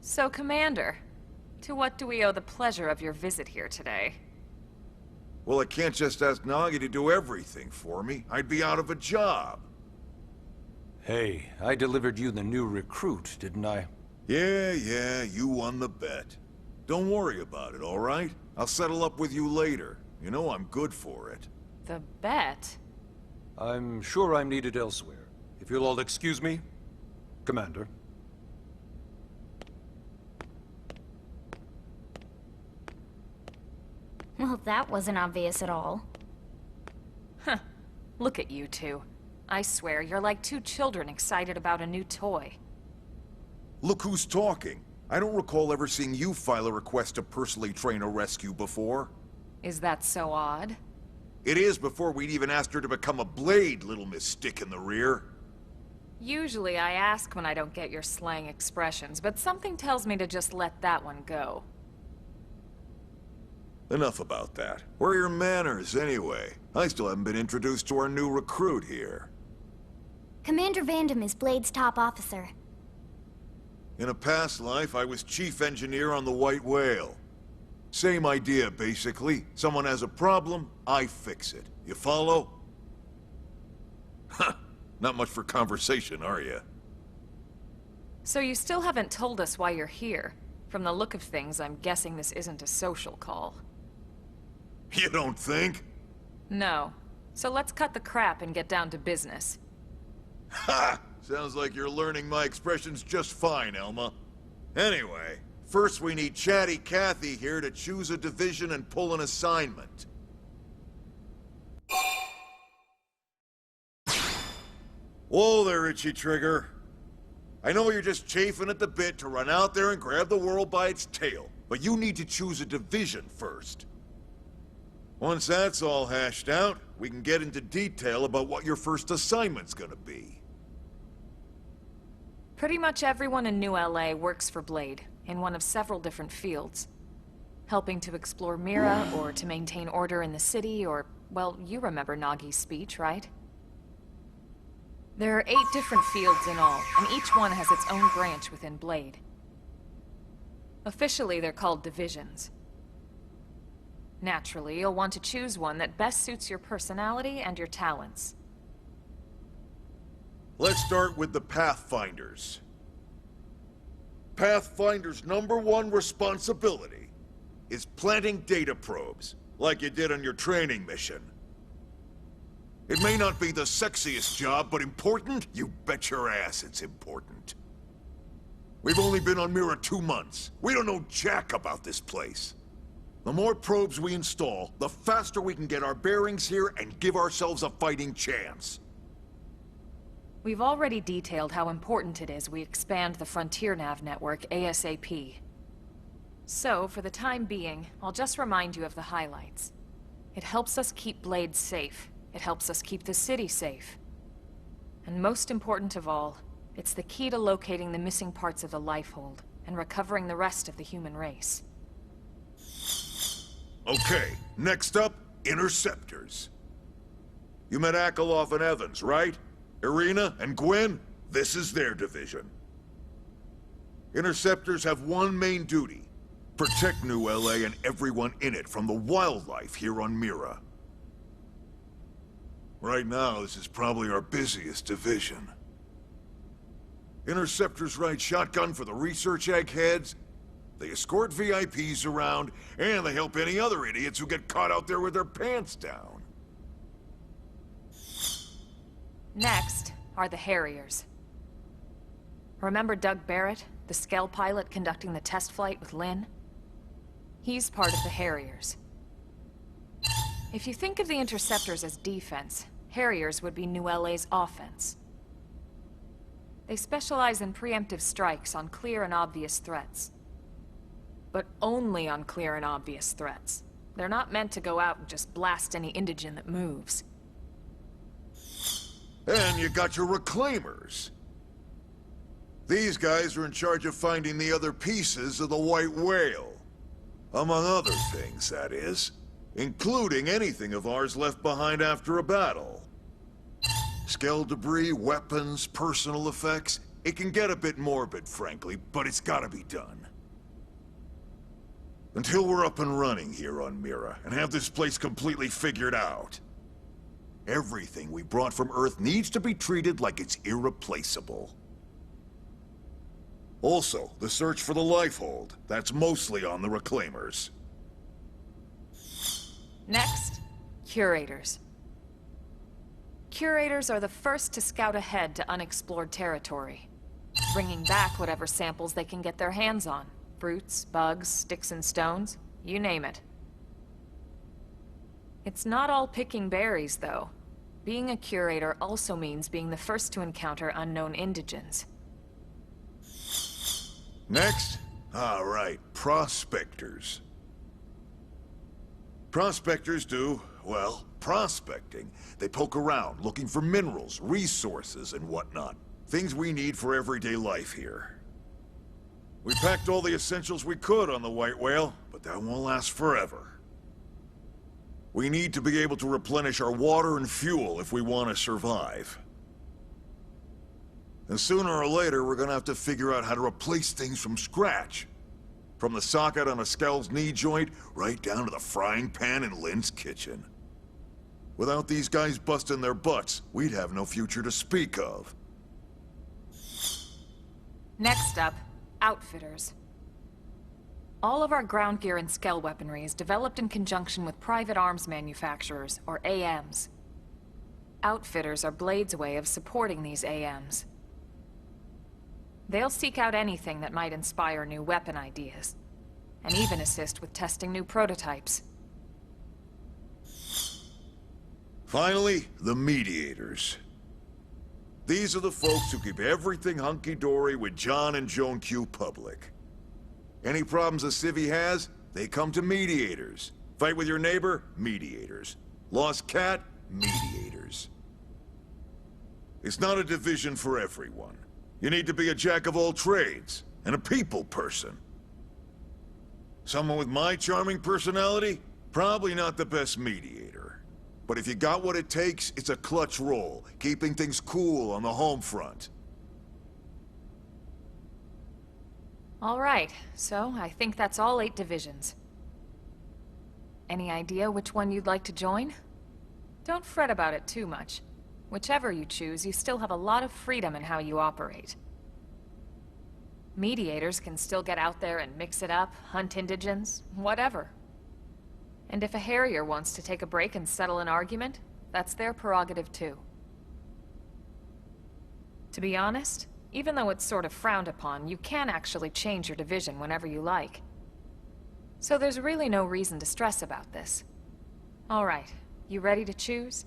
So, Commander, to what do we owe the pleasure of your visit here today? Well, I can't just ask Nagi to do everything for me. I'd be out of a job. Hey, I delivered you the new recruit, didn't I? Yeah, you won the bet. Don't worry about it, all right? I'll settle up with you later. You know I'm good for it. The bet? I'm sure I'm needed elsewhere. If you'll all excuse me, Commander. Well, that wasn't obvious at all. Huh. Look at you two. I swear, you're like two children excited about a new toy. Look who's talking. I don't recall ever seeing you file a request to personally train a rescue before. Is that so odd? It is before we'd even asked her to become a blade, little Miss Stick in the Rear. Usually I ask when I don't get your slang expressions, but something tells me to just let that one go. Enough about that. Where are your manners, anyway? I still haven't been introduced to our new recruit here. Commander Vandam is Blade's top officer. In a past life, I was chief engineer on the White Whale. Same idea, basically. Someone has a problem, I fix it. You follow? Huh. Not much for conversation, are you? So you still haven't told us why you're here. From the look of things, I'm guessing this isn't a social call. You don't think? No. So let's cut the crap and get down to business. Ha! Sounds like you're learning my expressions just fine, Elma. Anyway, first we need Chatty Cathy here to choose a division and pull an assignment. Whoa there, Itchy Trigger. I know you're just chafing at the bit to run out there and grab the world by its tail, but you need to choose a division first. Once that's all hashed out, we can get into detail about what your first assignment's gonna be. Pretty much everyone in New LA works for Blade, in one of several different fields. Helping to explore Mira, or to maintain order in the city, or, well, you remember Nagi's speech, right? There are 8 different fields in all, and each one has its own branch within Blade. Officially, they're called divisions. Naturally, you'll want to choose one that best suits your personality and your talents. Let's start with the Pathfinders. Pathfinder's #1 responsibility is planting data probes, like you did on your training mission. It may not be the sexiest job, but important? You bet your ass it's important. We've only been on Mira 2 months. We don't know jack about this place. The more probes we install, the faster we can get our bearings here and give ourselves a fighting chance. We've already detailed how important it is we expand the Frontier Nav network ASAP. So, for the time being, I'll just remind you of the highlights. It helps us keep Blade safe. It helps us keep the city safe. And most important of all, it's the key to locating the missing parts of the Lifehold and recovering the rest of the human race. Okay, next up, Interceptors. You met Akeloff and Evans, right? Irina and Gwen? This is their division. Interceptors have one main duty: protect New LA and everyone in it from the wildlife here on Mira. Right now, this is probably our busiest division. Interceptors ride shotgun for the research eggheads, they escort VIPs around, and they help any other idiots who get caught out there with their pants down. Next are the Harriers. Remember Doug Barrett, the Skell pilot conducting the test flight with Lynn? He's part of the Harriers. If you think of the Interceptors as defense, Harriers would be New LA's offense. They specialize in preemptive strikes on clear and obvious threats. But only on clear and obvious threats. They're not meant to go out and just blast any indigen that moves. And you got your Reclaimers. These guys are in charge of finding the other pieces of the White Whale. Among other things, that is. Including anything of ours left behind after a battle. Skell debris, weapons, personal effects, It can get a bit morbid, frankly, but it's gotta be done. Until we're up and running here on Mira, and have this place completely figured out, everything we brought from Earth needs to be treated like it's irreplaceable. Also, the search for the Lifehold. That's mostly on the Reclaimers. Next, curators. Curators are the first to scout ahead to unexplored territory, bringing back whatever samples they can get their hands on. Fruits, bugs, sticks and stones, you name it. It's not all picking berries, though. Being a curator also means being the first to encounter unknown indigents. Next? All right, prospectors. Prospectors do, well, prospecting. They poke around, looking for minerals, resources, and whatnot. Things we need for everyday life here. We packed all the essentials we could on the White Whale, but that won't last forever. We need to be able to replenish our water and fuel if we want to survive. And sooner or later, we're gonna have to figure out how to replace things from scratch. From the socket on a Skell's knee joint, right down to the frying pan in Lynn's kitchen. Without these guys busting their butts, we'd have no future to speak of. Next up, outfitters. All of our ground gear and Skell weaponry is developed in conjunction with private arms manufacturers, or AMs. Outfitters are Blade's way of supporting these AMs. They'll seek out anything that might inspire new weapon ideas, and even assist with testing new prototypes. Finally, the mediators. These are the folks who keep everything hunky-dory with John and Joan Q public. Any problems a civvy has, they come to mediators. Fight with your neighbor? Mediators. Lost cat? Mediators. It's not a division for everyone. You need to be a jack of all trades, and a people person. Someone with my charming personality? Probably not the best mediator. But if you got what it takes, it's a clutch role, keeping things cool on the home front. All right, so I think that's all 8 divisions. Any idea which one you'd like to join? Don't fret about it too much. Whichever you choose, you still have a lot of freedom in how you operate. Mediators can still get out there and mix it up, hunt indigents, whatever. And if a Harrier wants to take a break and settle an argument, that's their prerogative too. To be honest, even though it's sort of frowned upon, you can actually change your division whenever you like. So there's really no reason to stress about this. All right, you ready to choose?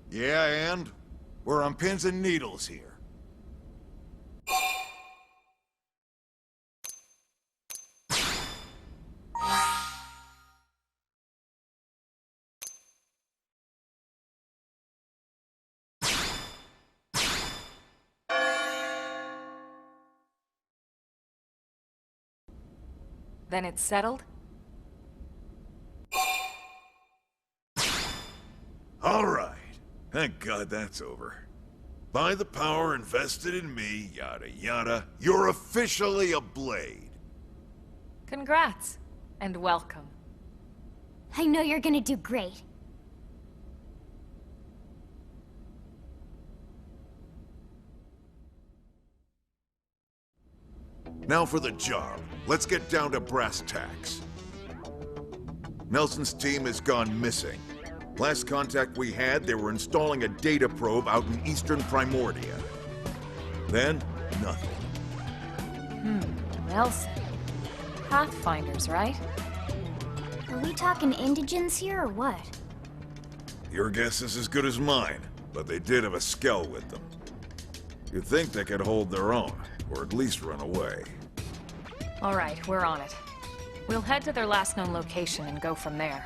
Yeah, and? We're on pins and needles here. Then it's settled? All right. Thank God that's over. By the power invested in me, yada yada, you're officially a Blade. Congrats, and welcome. I know you're gonna do great. Now for the job. Let's get down to brass tacks. Nelson's team has gone missing. Last contact we had, they were installing a data probe out in eastern Primordia. Then, nothing. Nelson. Pathfinders, right? Are we talking indigents here or what? Your guess is as good as mine, but they did have a Skell with them. You'd think they could hold their own, or at least run away. All right, we're on it. We'll head to their last known location and go from there.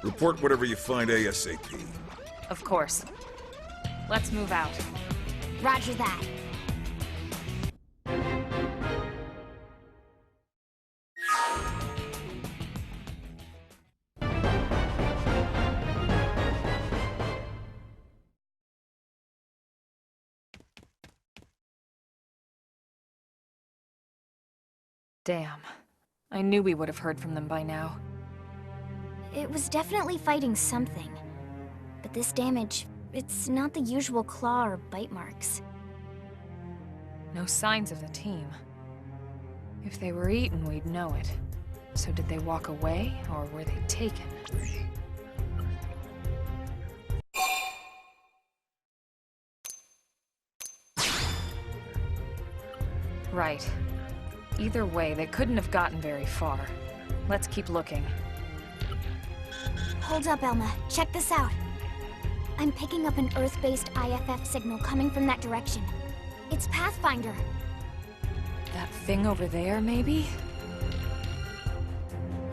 Report whatever you find ASAP. Of course. Let's move out. Roger that. Damn. I knew we would have heard from them by now. It was definitely fighting something. But this damage, it's not the usual claw or bite marks. No signs of the team. If they were eaten, we'd know it. So did they walk away, or were they taken? Right. Either way, they couldn't have gotten very far. Let's keep looking. Hold up, Elma. Check this out. I'm picking up an Earth-based IFF signal coming from that direction. It's Pathfinder. That thing over there, maybe?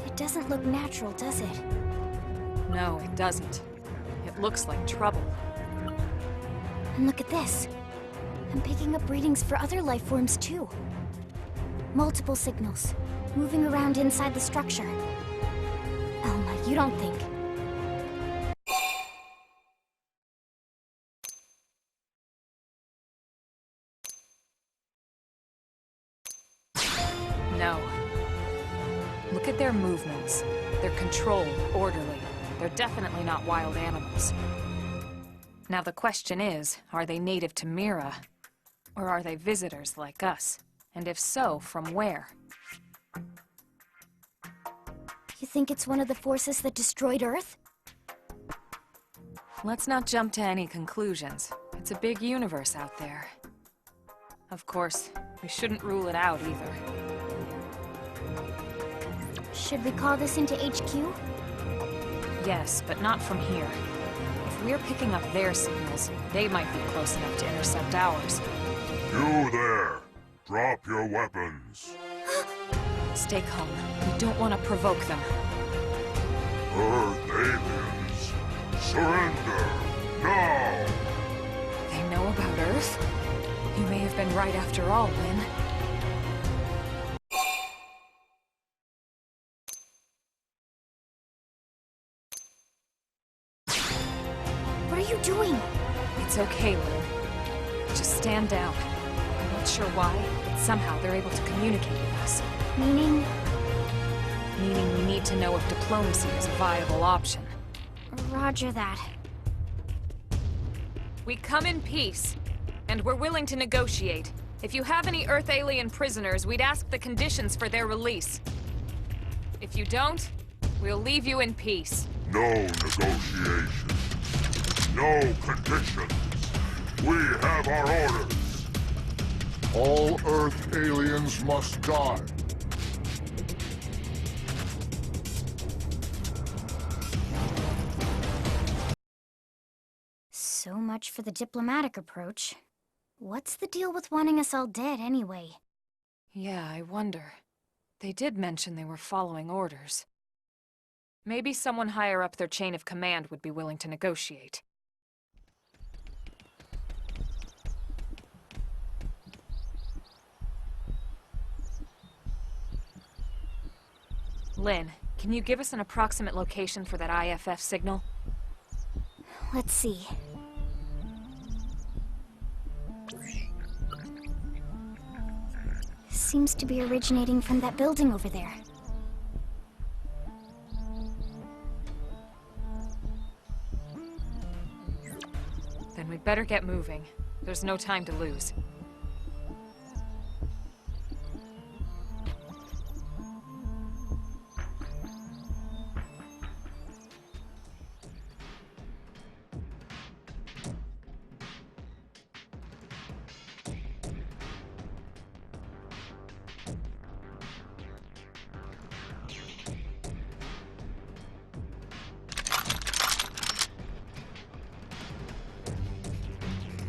It doesn't look natural, does it? No, it doesn't. It looks like trouble. And look at this. I'm picking up readings for other life forms, too. Multiple signals, moving around inside the structure. Elma, you don't think... No. Look at their movements. They're controlled, orderly. They're definitely not wild animals. Now the question is, are they native to Mira? Or are they visitors like us? And if so, from where? You think it's one of the forces that destroyed Earth? Let's not jump to any conclusions. It's a big universe out there. Of course, we shouldn't rule it out either. Should we call this into HQ? Yes, but not from here. If we're picking up their signals, they might be close enough to intercept ours. You there! Drop your weapons! Stay calm. We don't want to provoke them. Earth aliens! Surrender! Now! They know about Earth? You may have been right after all, Lynn. What are you doing? It's okay, Lynn. Just stand down. I'm not sure why, but somehow they're able to communicate with us. Meaning? Meaning we need to know if diplomacy is a viable option. Roger that. We come in peace, and we're willing to negotiate. If you have any Earth alien prisoners, we'd ask the conditions for their release. If you don't, we'll leave you in peace. No negotiation. No conditions. We have our orders. All Earth aliens must die. So much for the diplomatic approach. What's the deal with wanting us all dead, anyway? Yeah, I wonder. They did mention they were following orders. Maybe someone higher up their chain of command would be willing to negotiate. Lynn, can you give us an approximate location for that IFF signal? Let's see. Seems to be originating from that building over there. Then we'd better get moving. There's no time to lose.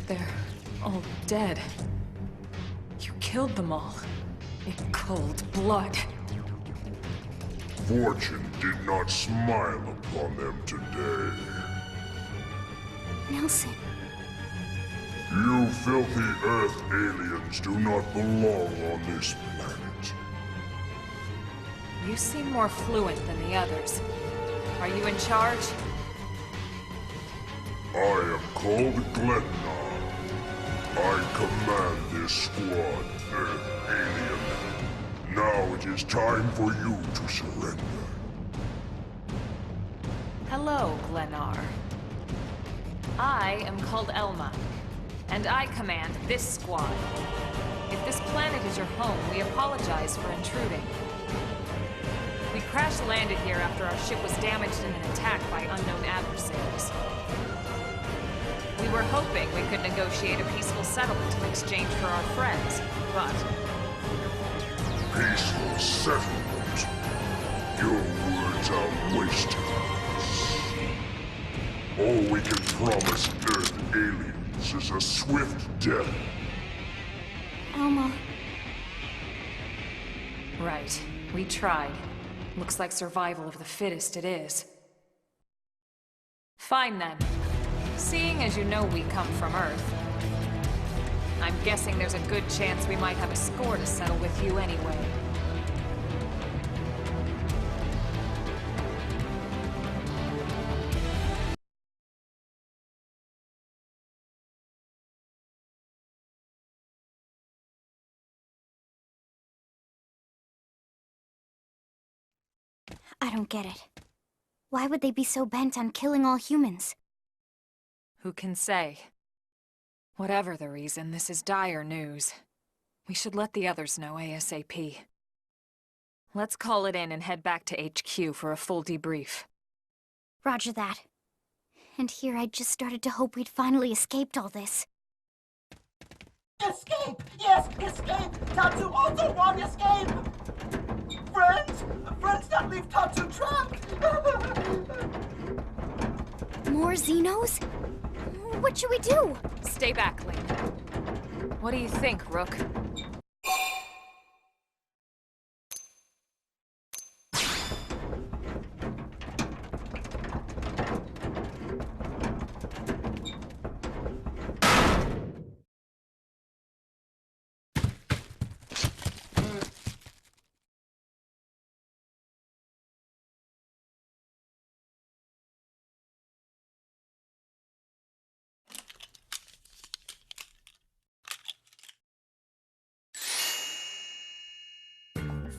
They're all dead. You killed them all. In cold blood. Fortune did not smile upon them today. Nelson. You filthy Earth aliens do not belong on this planet. You seem more fluent than the others. Are you in charge? I am called Glennar. I command this squad, Earth alien. Now it It is time for you to surrender. Hello, Glennar. I am called Elma, and I command this squad. If this planet is your home, we apologize for intruding. We crash-landed here after our ship was damaged in an attack by unknown adversaries. We were hoping we could negotiate a peaceful settlement in exchange for our friends, but... Peaceful settlement? Your words are wasted. All we can promise Earth aliens is a swift death. Elma. Right. We tried. Looks like survival of the fittest it is. Fine then. Seeing as you know we come from Earth, I'm guessing there's a good chance we might have a score to settle with you anyway. I don't get it. Why would they be so bent on killing all humans? Who can say? Whatever the reason, this is dire news. We should let the others know ASAP. Let's call it in and head back to HQ for a full debrief. Roger that. And here I just started to hope we'd finally escaped all this. Escape! Yes, escape! Tatsu also want escape! Friends! Friends that leave Tatsu trapped! More Xenos? What should we do? Stay back, Link. What do you think, Rook?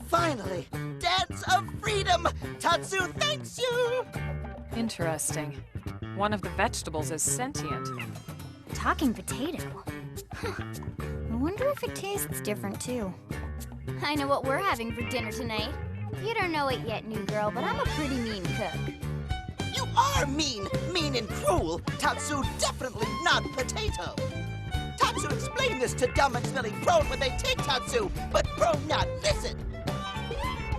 Finally! Dance of freedom! Tatsu thanks you! Interesting. One of the vegetables is sentient. Talking potato. Huh. I wonder if it tastes different, too. I know what we're having for dinner tonight. You don't know it yet, new girl, but I'm a pretty mean cook. You are mean! Mean and cruel! Tatsu definitely not potato! Tatsu explained this to dumb and smelly Prone when they take Tatsu, but Prone not listen!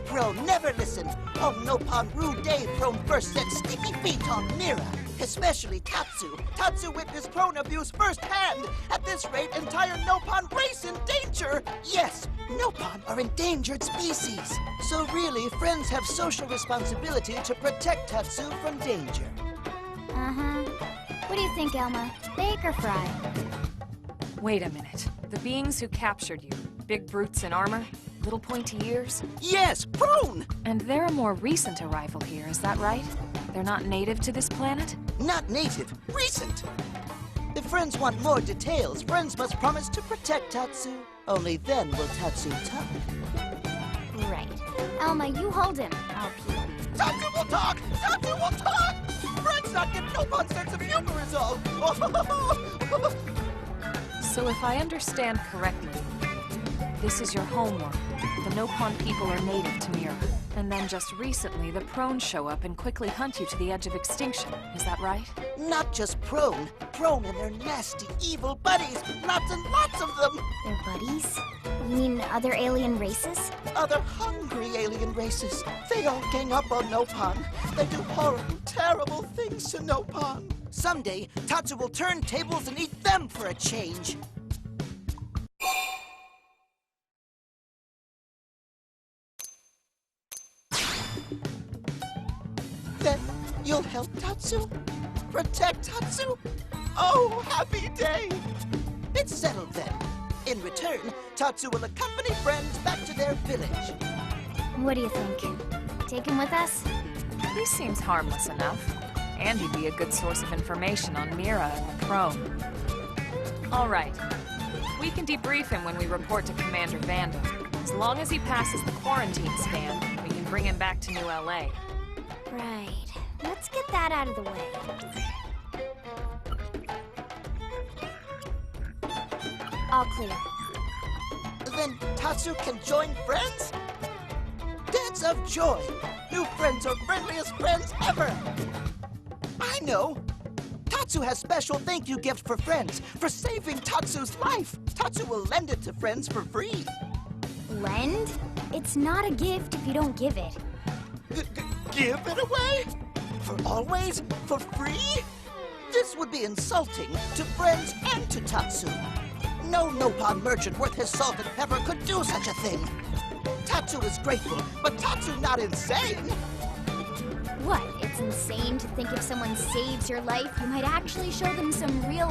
Prone never listen. On Nopon rude day, Prone first set sticky feet on Mira. Especially Tatsu. Tatsu witnessed Prone abuse firsthand. At this rate, entire Nopon race in danger. Yes, Nopon are endangered species. So really, friends have social responsibility to protect Tatsu from danger. Uh-huh. What do you think, Elma? Bake or fry? Wait a minute. The beings who captured you, big brutes in armor, little pointy ears? Yes, Prone! And they're a more recent arrival here, is that right? They're not native to this planet? Not native, recent. If friends want more details, friends must promise to protect Tatsu. Only then will Tatsu talk. Right. Elma, you hold him. I'll peel. Tatsu will talk! Tatsu will talk! Friends not get Nopon sense of humor is all. So if I understand correctly, this is your homeworld. The Nopon people are native to Mira. And then just recently, the Prone show up and quickly hunt you to the edge of extinction. Is that right? Not just Prone. Prone and their nasty, evil buddies. Lots and lots of them. They're buddies? You mean other alien races? Other hungry alien races. They all gang up on Nopon. They do horrible, terrible things to Nopon. Someday, Tatsu will turn tables and eat them for a change. Then you'll help Tatsu? Protect Tatsu? Oh, happy day! It's settled then. In return, Tatsu will accompany friends back to their village. What do you think? Take him with us? He seems harmless enough. And he'd be a good source of information on Mira and the Prone. All right. We can debrief him when we report to Commander Vandal. As long as he passes the quarantine scan, we can bring him back to New LA. Right. Let's get that out of the way. All clear. Then Tatsu can join friends? Dance of joy! New friends are friendliest friends ever! I know! Tatsu has special thank you gift for friends for saving Tatsu's life. Tatsu will lend it to friends for free. Lend? It's not a gift if you don't give it. Give it away? For always? For free? This would be insulting to friends and to Tatsu. No Nopon merchant worth his salt and pepper could do such a thing. Tatsu is grateful, but Tatsu not insane. What? It's insane to think if someone saves your life, you might actually show them some real...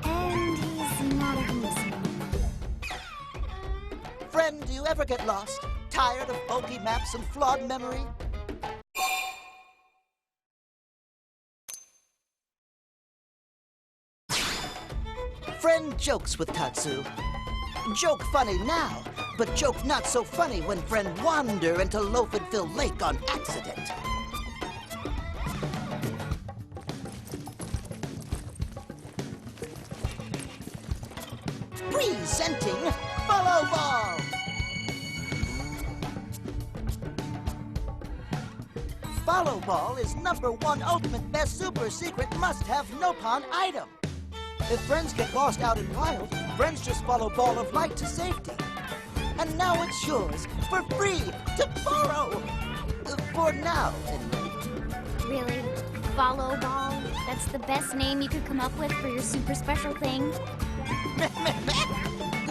And he's not even listening. Friend, do you ever get lost? Tired of bulky maps and flawed memory? Friend jokes with Tatsu. Joke funny now, but joke not so funny when friend wander into Loafenville Lake on accident. Presenting Follow Ball! Follow Ball is #1 ultimate best super secret must-have Nopon item. If friends get lost out in wild, friends just follow Ball of Light to safety. And now it's yours, for free, to borrow! For now, anyway. Really? Follow Ball? That's the best name you could come up with for your super special thing?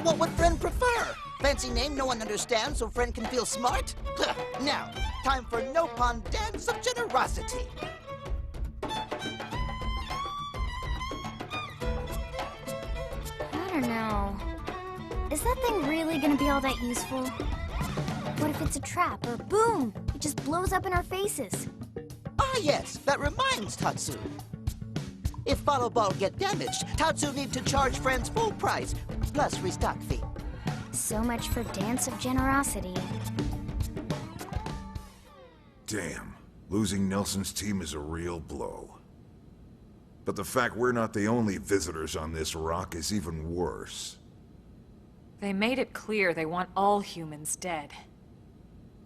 What would friend prefer? Fancy name no one understands so friend can feel smart? Now, time for Nopon Dance of Generosity. I don't know. Is that thing really gonna be all that useful? What if it's a trap, or boom, it just blows up in our faces? Ah yes, that reminds Tatsu. If Follow Ball get damaged, Tatsu need to charge friends full price, plus restock fee. So much for Dance of Generosity. Damn, losing Nelson's team is a real blow. But the fact we're not the only visitors on this rock is even worse. They made it clear they want all humans dead.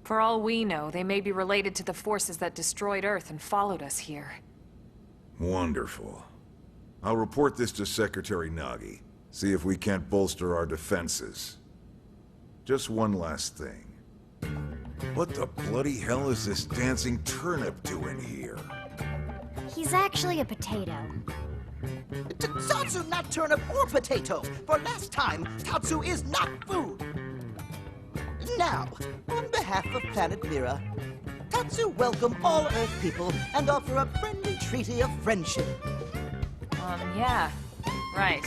For all we know, they may be related to the forces that destroyed Earth and followed us here. Wonderful. I'll report this to Secretary Nagi. See if we can't bolster our defenses. Just one last thing. What the bloody hell is this dancing turnip doing here? He's actually a potato. Tatsu not turnip or potato. For last time, Tatsu is not food. Now, on behalf of Planet Mira, Tatsu welcome all Earth people and offer a friendly treaty of friendship. Yeah. Right.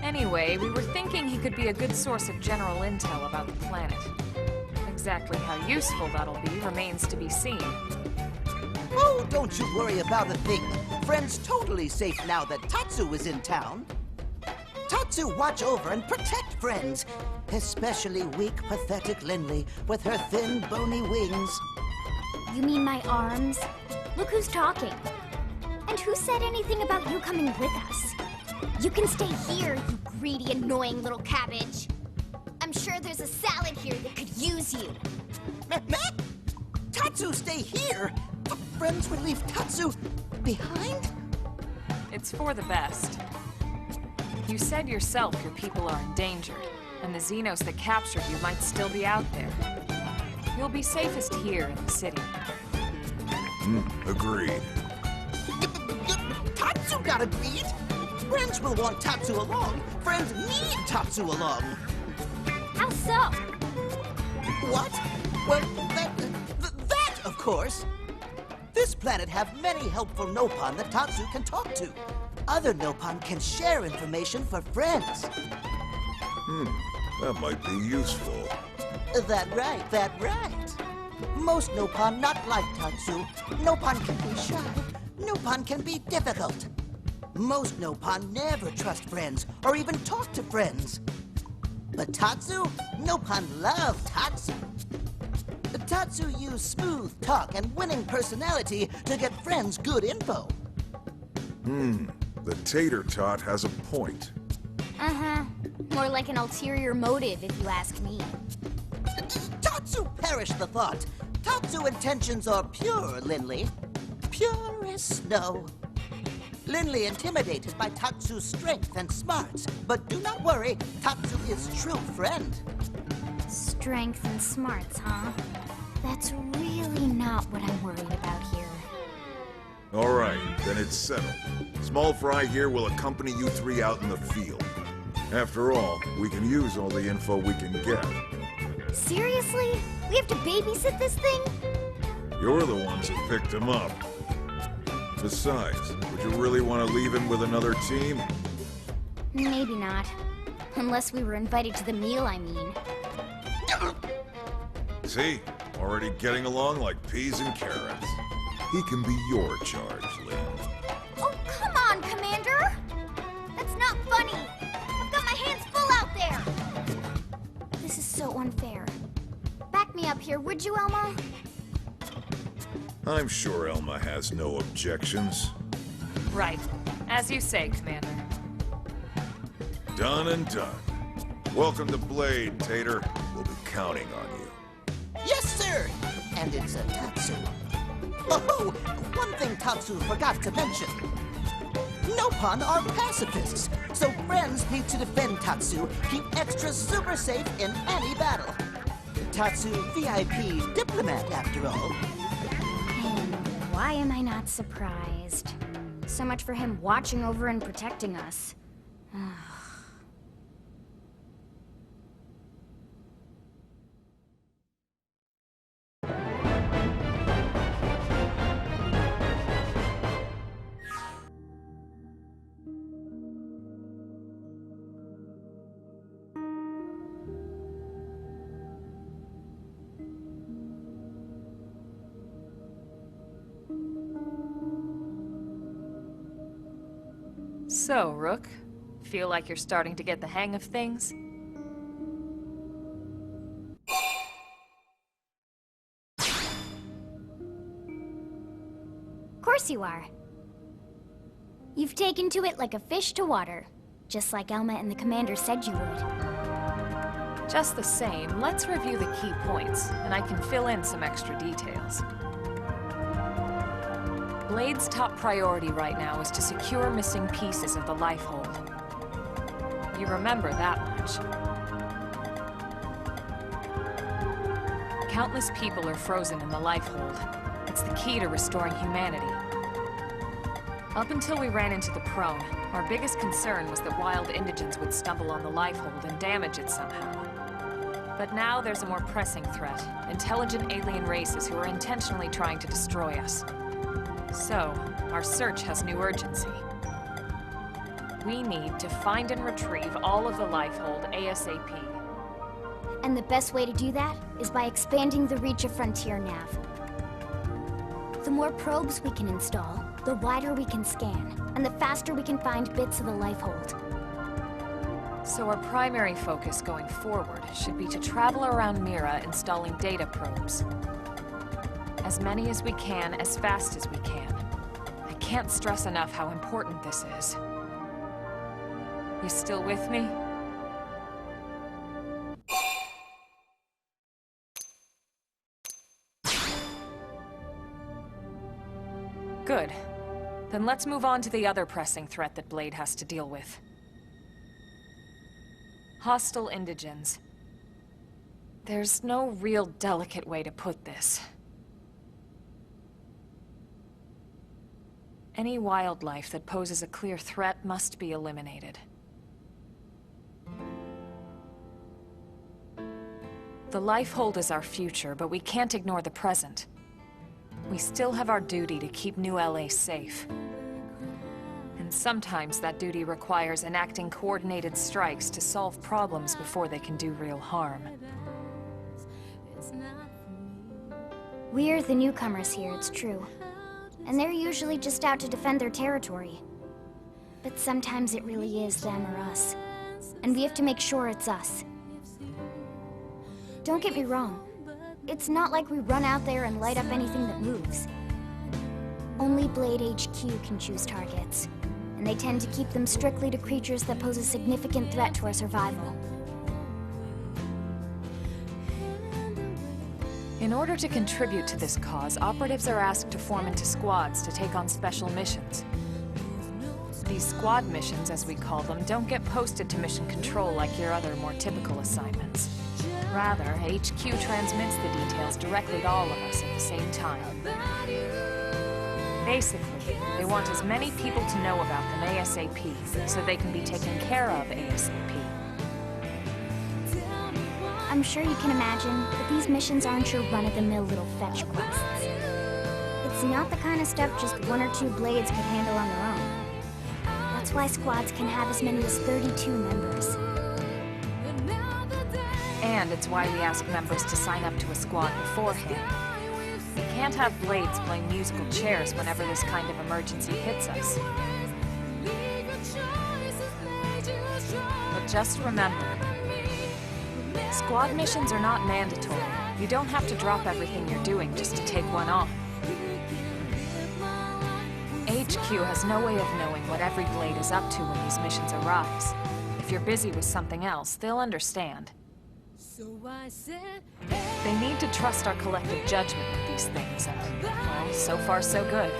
Anyway, we were thinking he could be a good source of general intel about the planet. Exactly how useful that'll be remains to be seen. Oh, don't you worry about a thing. Friend's totally safe now that Tatsu is in town. Tatsu watch over and protect friends, especially weak, pathetic Linley with her thin, bony wings. You mean my arms? Look who's talking. And who said anything about you coming with us? You can stay here, you greedy, annoying little cabbage. I'm sure there's a salad here that could use you. Tatsu stay here? Friends would leave Tatsu behind? It's for the best. You said yourself your people are endangered, and the Xenos that captured you might still be out there. You'll be safest here in the city. Agreed. Tatsu got agreed? Friends will want Tatsu along. Friends need Tatsu along. How so? What? Well, that, of course. This planet have many helpful Nopon that Tatsu can talk to. Other Nopon can share information for friends. That might be useful. That right. Most Nopon not like Tatsu. Nopon can be shy. Nopon can be difficult. Most Nopon never trust friends or even talk to friends. But Tatsu? Nopan loved Tatsu. Tatsu used smooth talk and winning personality to get friends good info. The tater tot has a point. Uh-huh. More like an ulterior motive, if you ask me. Tatsu perished the thought. Tatsu intentions are pure, Linley. Pure as snow. Linley intimidated by Tatsu's strength and smarts. But do not worry, Tatsu is true friend. Strength and smarts, huh? That's really not what I'm worried about here. All right, then it's settled. Small Fry here will accompany you three out in the field. After all, we can use all the info we can get. Seriously? We have to babysit this thing? You're the ones who picked him up. Besides, would you really want to leave him with another team? Maybe not. Unless we were invited to the meal, I mean. See? Already getting along like peas and carrots. He can be your charge, Lynn. Oh, come on, Commander! That's not funny! I've got my hands full out there! This is so unfair. Back me up here, would you, Elma? I'm sure Elma has no objections. Right. As you say, Commander. Done and done. Welcome to Blade, Tater. We'll be counting on you. Yes, sir! And it's a Tatsu. Oh, one thing Tatsu forgot to mention. Nopan are pacifists, so friends need to defend Tatsu, keep extra super safe in any battle. Tatsu VIP diplomat, after all. And why am I not surprised? So much for him watching over and protecting us. So, Rook, feel like you're starting to get the hang of things? Of course you are. You've taken to it like a fish to water, just like Elma and the Commander said you would. Just the same, let's review the key points, and I can fill in some extra details. Blade's top priority right now is to secure missing pieces of the Lifehold. You remember that much. Countless people are frozen in the Lifehold. It's the key to restoring humanity. Up until we ran into the Prone, our biggest concern was that wild indigents would stumble on the Lifehold and damage it somehow. But now there's a more pressing threat, intelligent alien races who are intentionally trying to destroy us. So, our search has new urgency. We need to find and retrieve all of the Lifehold ASAP. And the best way to do that is by expanding the reach of Frontier Nav. The more probes we can install, the wider we can scan, and the faster we can find bits of the Lifehold. So our primary focus going forward should be to travel around Mira installing data probes. As many as we can, as fast as we can. I can't stress enough how important this is. You still with me? Good. Then let's move on to the other pressing threat that Blade has to deal with. Hostile indigens. There's no real delicate way to put this. Any wildlife that poses a clear threat must be eliminated. The Lifehold is our future, but we can't ignore the present. We still have our duty to keep New LA safe. And sometimes that duty requires enacting coordinated strikes to solve problems before they can do real harm. We're the newcomers here, it's true. And they're usually just out to defend their territory. But sometimes it really is them or us. And we have to make sure it's us. Don't get me wrong. It's not like we run out there and light up anything that moves. Only Blade HQ can choose targets, and they tend to keep them strictly to creatures that pose a significant threat to our survival. In order to contribute to this cause, operatives are asked to form into squads to take on special missions. These squad missions, as we call them, don't get posted to mission control like your other, more typical assignments. Rather, HQ transmits the details directly to all of us at the same time. Basically, they want as many people to know about them ASAP, so they can be taken care of ASAP. I'm sure you can imagine that these missions aren't your run-of-the-mill little fetch quests. It's not the kind of stuff just 1 or 2 blades could handle on their own. That's why squads can have as many as 32 members. And it's why we ask members to sign up to a squad beforehand. We can't have blades playing musical chairs whenever this kind of emergency hits us. But just remember, squad missions are not mandatory. You don't have to drop everything you're doing just to take one on. HQ has no way of knowing what every blade is up to when these missions arise. If you're busy with something else, they'll understand. They need to trust our collective judgment with these things, and, well, so far so good.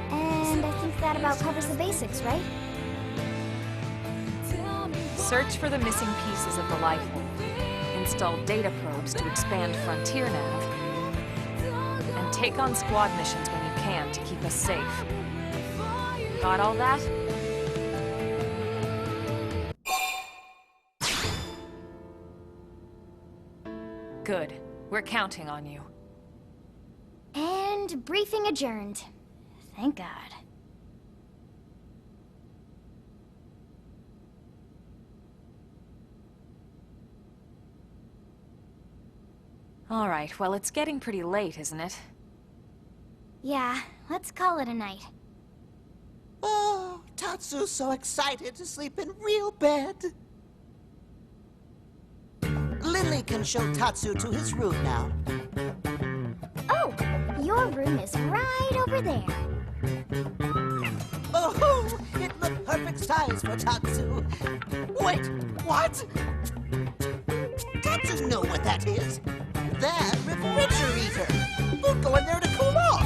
And I think that about covers the basics, right? Search for the missing pieces of the life hold. Install data probes to expand Frontier Nav. And take on squad missions when you can to keep us safe. Got all that? Good. We're counting on you. And briefing adjourned. Thank God. All right, well, it's getting pretty late, isn't it? Yeah, let's call it a night. Oh, Tatsu's so excited to sleep in real bed. Lily can show Tatsu to his room now. Oh, your room is right over there. Oh, it looked perfect size for Tatsu. Wait, what? Tatsu know what that is. That refrigerator. We'll go in there to cool off.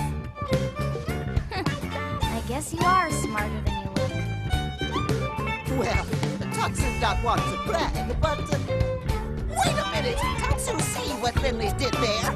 I guess you are smarter than you look. Well, Tatsu's not one to brag, but... wait a minute! Tatsu see what Finley did there!